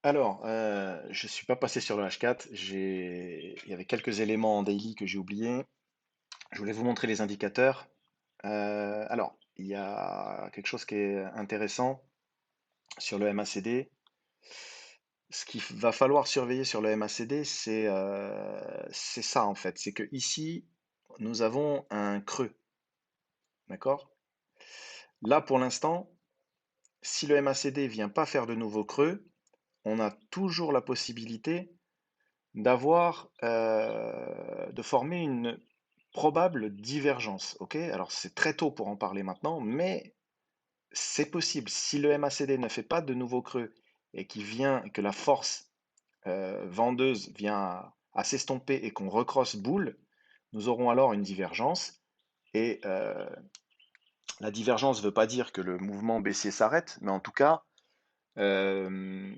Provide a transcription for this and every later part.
Alors, je suis pas passé sur le H4. Il y avait quelques éléments en daily que j'ai oubliés. Je voulais vous montrer les indicateurs. Alors, il y a quelque chose qui est intéressant sur le MACD. Ce qu'il va falloir surveiller sur le MACD, c'est ça en fait. C'est que ici, nous avons un creux, d'accord? Là, pour l'instant, si le MACD vient pas faire de nouveau creux, on a toujours la possibilité de former une probable divergence, ok? Alors c'est très tôt pour en parler maintenant, mais c'est possible. Si le MACD ne fait pas de nouveau creux et que la force vendeuse vient à s'estomper et qu'on recrosse boule, nous aurons alors une divergence. Et la divergence ne veut pas dire que le mouvement baissier s'arrête, mais en tout cas, euh,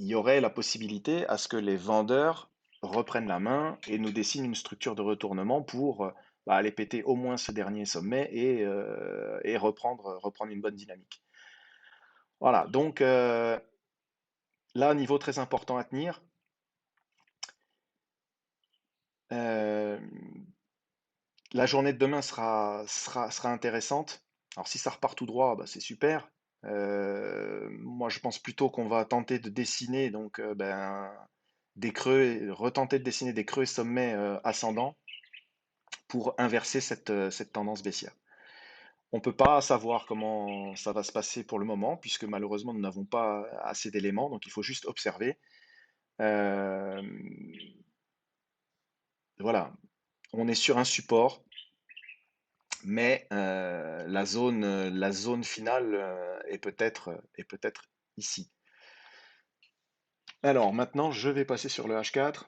il y aurait la possibilité à ce que les vendeurs reprennent la main et nous dessinent une structure de retournement pour aller péter au moins ce dernier sommet et reprendre une bonne dynamique. Voilà, donc là, niveau très important à tenir. Euh, la journée de demain sera intéressante. Alors si ça repart tout droit, bah, c'est super. Moi, je pense plutôt qu'on va tenter de dessiner des creux, retenter de dessiner des creux et sommets ascendants pour inverser cette tendance baissière. On ne peut pas savoir comment ça va se passer pour le moment, puisque malheureusement nous n'avons pas assez d'éléments, donc il faut juste observer. Euh, voilà, on est sur un support, mais la zone finale est peut-être ici. Alors maintenant, je vais passer sur le H4.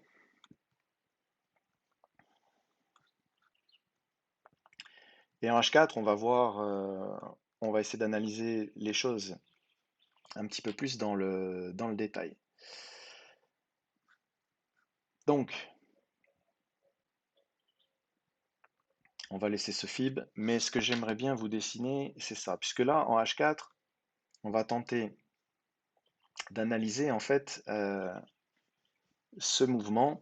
Et en H4, on va essayer d'analyser les choses un petit peu plus dans le détail. Donc, on va laisser ce fib, mais ce que j'aimerais bien vous dessiner, c'est ça. Puisque là, en H4, on va tenter d'analyser en fait ce mouvement.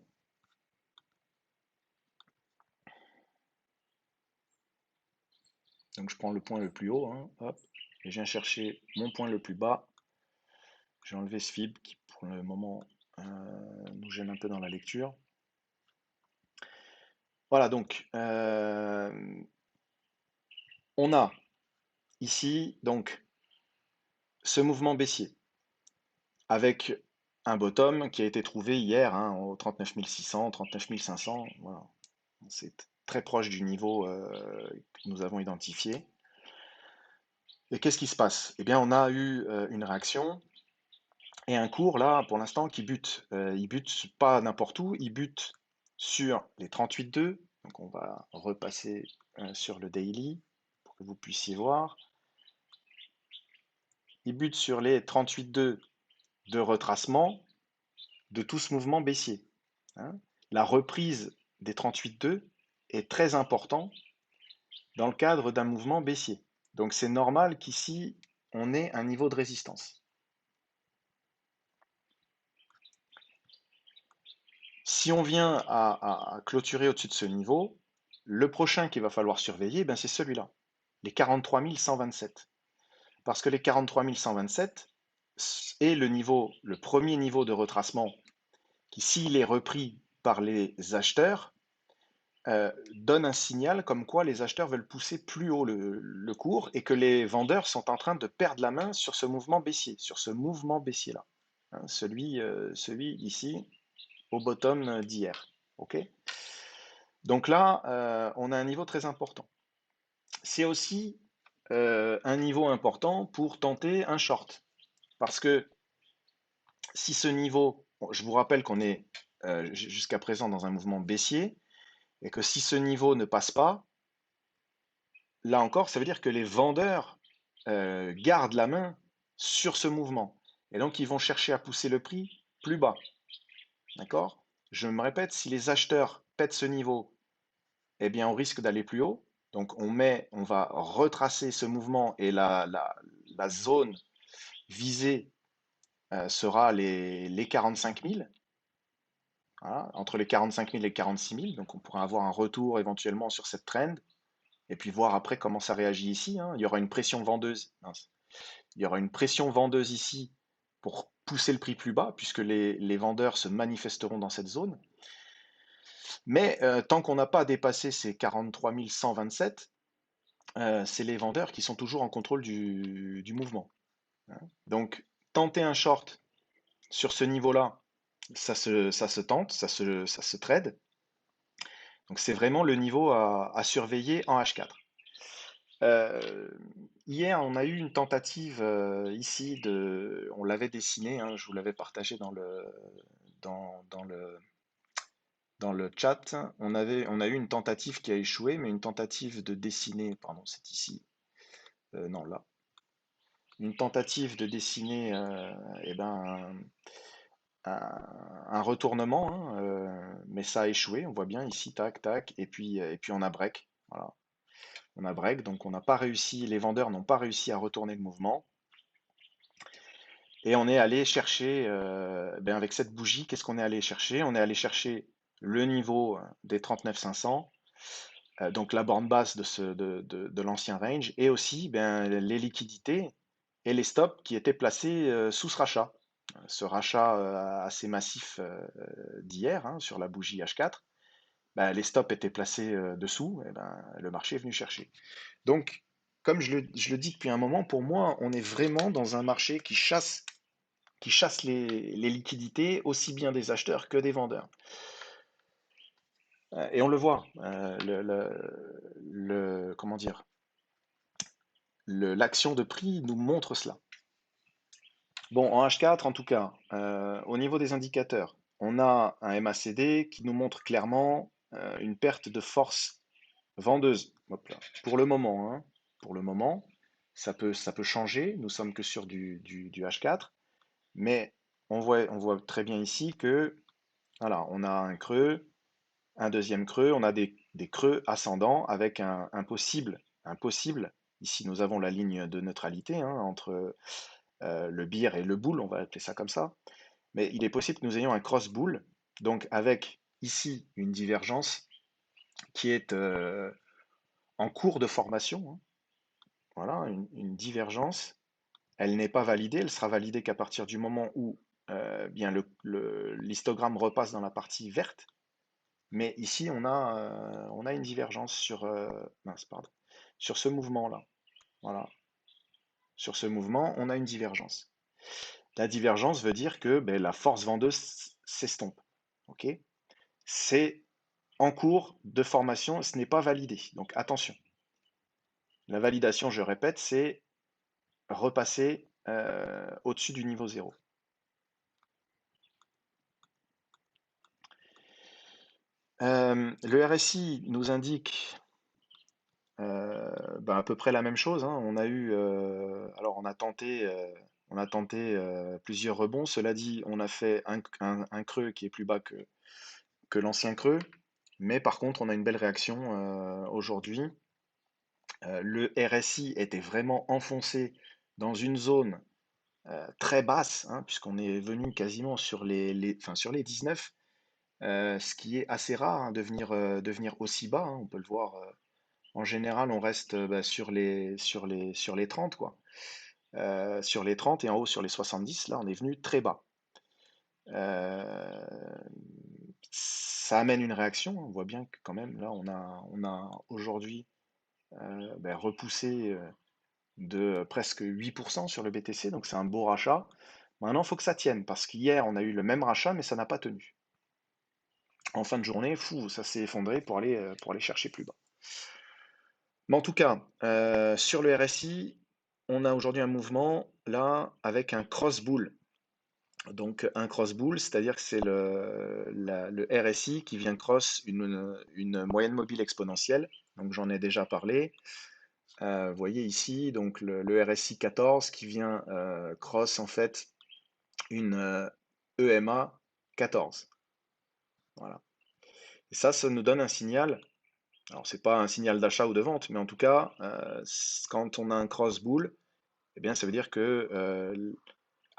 Donc je prends le point le plus haut, hein, hop, et je viens chercher mon point le plus bas. J'ai enlevé ce fib qui pour le moment nous gêne un peu dans la lecture. Voilà, donc on a ici donc ce mouvement baissier avec un bottom qui a été trouvé hier hein, au 39 600, 39 500. Voilà. C'est très proche du niveau que nous avons identifié. Et qu'est-ce qui se passe? Eh bien, on a eu une réaction et un cours là, pour l'instant, qui bute. Il bute pas n'importe où, il bute sur les 38,2. Donc, on va repasser sur le daily pour que vous puissiez voir. Il bute sur les 38,2 de retracement de tout ce mouvement baissier, hein. La reprise des 38,2 est très importante dans le cadre d'un mouvement baissier. Donc c'est normal qu'ici, on ait un niveau de résistance. Si on vient à clôturer au-dessus de ce niveau, le prochain qu'il va falloir surveiller, ben, c'est celui-là, les 43 127. Parce que les 43 127 est le premier niveau de retracement qui, s'il est repris par les acheteurs, donne un signal comme quoi les acheteurs veulent pousser plus haut le cours et que les vendeurs sont en train de perdre la main sur ce mouvement baissier, sur ce mouvement baissier-là, hein, celui ici au bottom d'hier. Ok. Donc là, on a un niveau très important. C'est aussi un niveau important pour tenter un short. Parce que si ce niveau, bon, je vous rappelle qu'on est jusqu'à présent dans un mouvement baissier, et que si ce niveau ne passe pas, là encore, ça veut dire que les vendeurs gardent la main sur ce mouvement. Et donc, ils vont chercher à pousser le prix plus bas. D'accord? Je me répète, si les acheteurs pètent ce niveau, eh bien, on risque d'aller plus haut. Donc, on va retracer ce mouvement et la zone visée sera les 45 000, voilà, entre les 45 000 et les 46 000. Donc on pourra avoir un retour éventuellement sur cette trend et puis voir après comment ça réagit ici, hein. Il y aura une pression vendeuse. Mince. Il y aura une pression vendeuse ici pour pousser le prix plus bas, puisque les vendeurs se manifesteront dans cette zone. Mais tant qu'on n'a pas dépassé ces 43 127, c'est les vendeurs qui sont toujours en contrôle du mouvement, hein. Donc, tenter un short sur ce niveau-là, ça se tente, ça se trade. Donc, c'est vraiment le niveau à surveiller en H4. Euh, Hier, on a eu une tentative ici on l'avait dessiné, hein, je vous l'avais partagé dans, dans le, dans le chat. On a eu une tentative qui a échoué, mais une tentative de dessiner, pardon, c'est ici, non là, une tentative de dessiner, eh ben, un retournement, hein, mais ça a échoué. On voit bien ici, tac, tac, et puis on a break. Voilà. On a break, donc on n'a pas réussi, les vendeurs n'ont pas réussi à retourner le mouvement. Et on est allé chercher, ben avec cette bougie, qu'est-ce qu'on est allé chercher? On est allé chercher le niveau des 39 500, donc la borne basse de l'ancien range, et aussi ben, les liquidités et les stops qui étaient placés sous ce rachat. Ce rachat assez massif d'hier, hein, sur la bougie H4, ben, les stops étaient placés dessous, et ben, le marché est venu chercher. Donc, comme je le dis depuis un moment, pour moi, on est vraiment dans un marché qui chasse les liquidités, aussi bien des acheteurs que des vendeurs. Et on le voit, comment dire, l'action de prix nous montre cela. Bon, en H4, en tout cas, au niveau des indicateurs, on a un MACD qui nous montre clairement une perte de force vendeuse. Hop là. Pour le moment, hein, pour le moment, ça peut changer. Nous sommes que sur du H4, mais on voit très bien ici que voilà, on a un creux, un deuxième creux, on a des creux ascendants avec un possible. Ici, nous avons la ligne de neutralité, hein, entre le bear et le bull, on va appeler ça comme ça. Mais il est possible que nous ayons un cross bull, donc avec ici une divergence qui est en cours de formation, hein. Voilà, une divergence. Elle n'est pas validée, elle sera validée qu'à partir du moment où bien l'histogramme repasse dans la partie verte. Mais ici, on a une divergence mince, pardon, sur ce mouvement-là. Voilà. Sur ce mouvement, on a une divergence. La divergence veut dire que ben, la force vendeuse s'estompe. Ok. C'est en cours de formation, ce n'est pas validé. Donc attention. La validation, je répète, c'est repasser au-dessus du niveau 0. Le RSI nous indique ben, à peu près la même chose, hein. Alors on a tenté plusieurs rebonds. Cela dit, on a fait un creux qui est plus bas que l'ancien creux, mais par contre, on a une belle réaction aujourd'hui. Le RSI était vraiment enfoncé dans une zone très basse, hein, puisqu'on est venu quasiment enfin, sur les 19, ce qui est assez rare, hein, de venir aussi bas, hein. On peut le voir. En général, on reste bah, sur les 30, quoi. Sur les 30 et en haut sur les 70, là, on est venu très bas. Euh, Ça amène une réaction, hein. On voit bien que quand même, là, on a aujourd'hui ben, repoussé de presque 8% sur le BTC, donc c'est un beau rachat. Maintenant, il faut que ça tienne, parce qu'hier, on a eu le même rachat, mais ça n'a pas tenu. En fin de journée, fou, ça s'est effondré pour aller chercher plus bas. Mais en tout cas, sur le RSI, on a aujourd'hui un mouvement là avec un cross-bull. Donc un cross-bull, c'est-à-dire que c'est le RSI qui vient cross une moyenne mobile exponentielle. Donc j'en ai déjà parlé. Vous voyez ici donc le RSI 14 qui vient cross en fait une EMA 14. Voilà. Et ça nous donne un signal. Alors c'est pas un signal d'achat ou de vente, mais en tout cas, quand on a un cross-bull, eh bien, ça veut dire que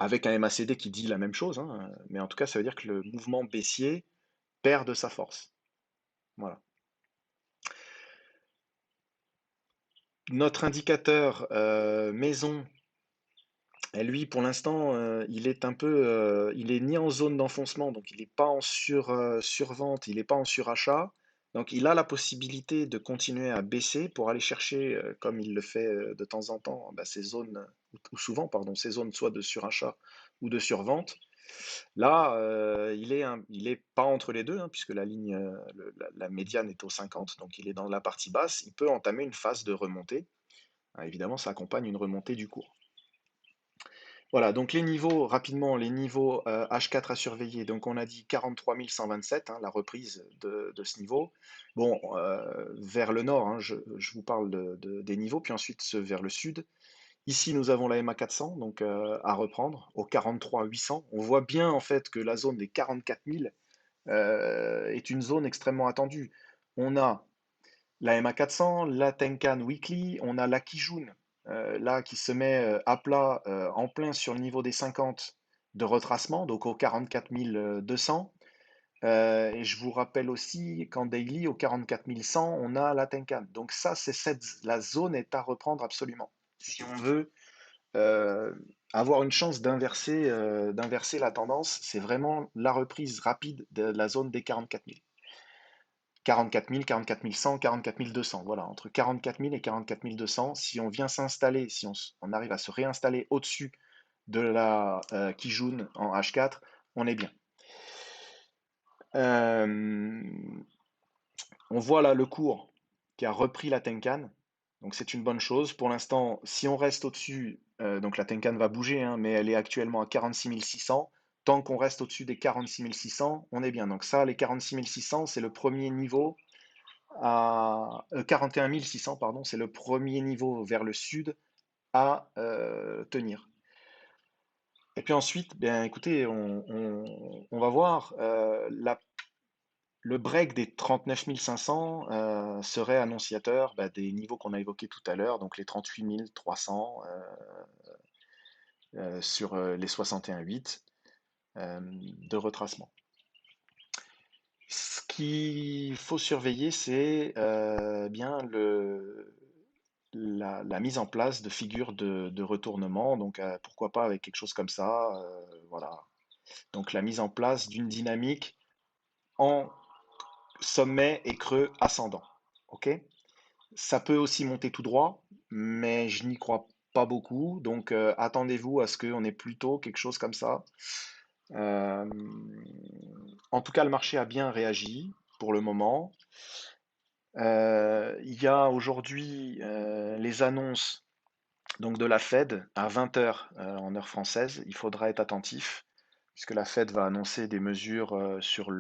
avec un MACD qui dit la même chose, hein, mais en tout cas, ça veut dire que le mouvement baissier perd de sa force. Voilà. Notre indicateur maison, lui, pour l'instant, il est un peu, il est ni en zone d'enfoncement, donc il n'est pas en survente, il n'est pas en surachat. Donc il a la possibilité de continuer à baisser pour aller chercher, comme il le fait de temps en temps, bah, ces zones, ou souvent, pardon, ces zones soit de surachat ou de survente. Là, il est pas entre les deux, hein, puisque la ligne, la médiane est au 50, donc il est dans la partie basse. Il peut entamer une phase de remontée. Ah, évidemment, ça accompagne une remontée du cours. Voilà, donc les niveaux, rapidement, les niveaux H4 à surveiller. Donc on a dit 43 127, hein, la reprise de ce niveau. Bon, vers le nord, hein, je vous parle des niveaux, puis ensuite vers le sud. Ici, nous avons la MA 400, donc à reprendre, au 43 800. On voit bien en fait que la zone des 44 000 est une zone extrêmement attendue. On a la MA 400, la Tenkan Weekly, on a la Kijun, là qui se met à plat en plein sur le niveau des 50 de retracement, donc au 44 200. Et je vous rappelle aussi qu'en daily, au 44 100, on a la Tenkan. Donc ça, la zone est à reprendre absolument. Si on veut euh, avoir une chance d'inverser la tendance, c'est vraiment la reprise rapide de la zone des 44 000. 44 000, 44 100, 44 200. Voilà, entre 44 000 et 44 200. Si on vient s'installer, si on arrive à se réinstaller au-dessus de la Kijun en H4, on est bien. Euh, on voit là le cours qui a repris la Tenkan. Donc c'est une bonne chose. Pour l'instant, si on reste au-dessus, donc la Tenkan va bouger, hein, mais elle est actuellement à 46 600. Tant qu'on reste au-dessus des 46 600, on est bien. Donc ça, les 46 600, c'est le premier niveau à 41 600, pardon, c'est le premier niveau vers le sud à tenir. Et puis ensuite, bien écoutez, on va voir, le break des 39 500 serait annonciateur bah, des niveaux qu'on a évoqués tout à l'heure, donc les 38 300 sur les 61,8 de retracement. Ce qu'il faut surveiller, c'est bien la mise en place de figures de retournement, donc pourquoi pas avec quelque chose comme ça, voilà. Donc la mise en place d'une dynamique en sommet et creux ascendant, ok? Ça peut aussi monter tout droit, mais je n'y crois pas beaucoup, donc attendez-vous à ce qu'on ait plutôt quelque chose comme ça. Euh, En tout cas, le marché a bien réagi pour le moment. Il y a aujourd'hui les annonces donc de la Fed à 20 heures en heure française. Il faudra être attentif puisque la Fed va annoncer des mesures sur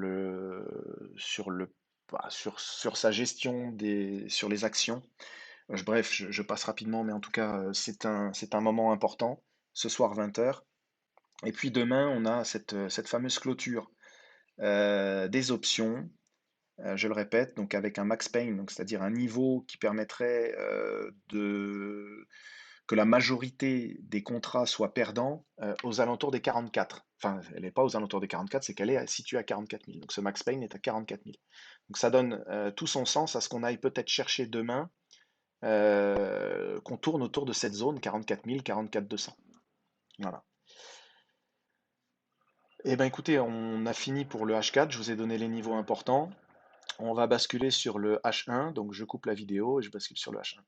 sa gestion sur les actions. Bref, je passe rapidement, mais en tout cas, c'est un moment important. Ce soir 20 heures. Et puis demain, on a cette fameuse clôture des options, je le répète, donc avec un max pain, donc c'est-à-dire un niveau qui permettrait que la majorité des contrats soient perdants aux alentours des 44. Enfin, elle n'est pas aux alentours des 44, c'est qu'elle est située à 44 000. Donc ce max pain est à 44 000. Donc ça donne tout son sens à ce qu'on aille peut-être chercher demain, qu'on tourne autour de cette zone 44 000, 44 200. Voilà. Eh bien écoutez, on a fini pour le H4, je vous ai donné les niveaux importants. On va basculer sur le H1, donc je coupe la vidéo et je bascule sur le H1.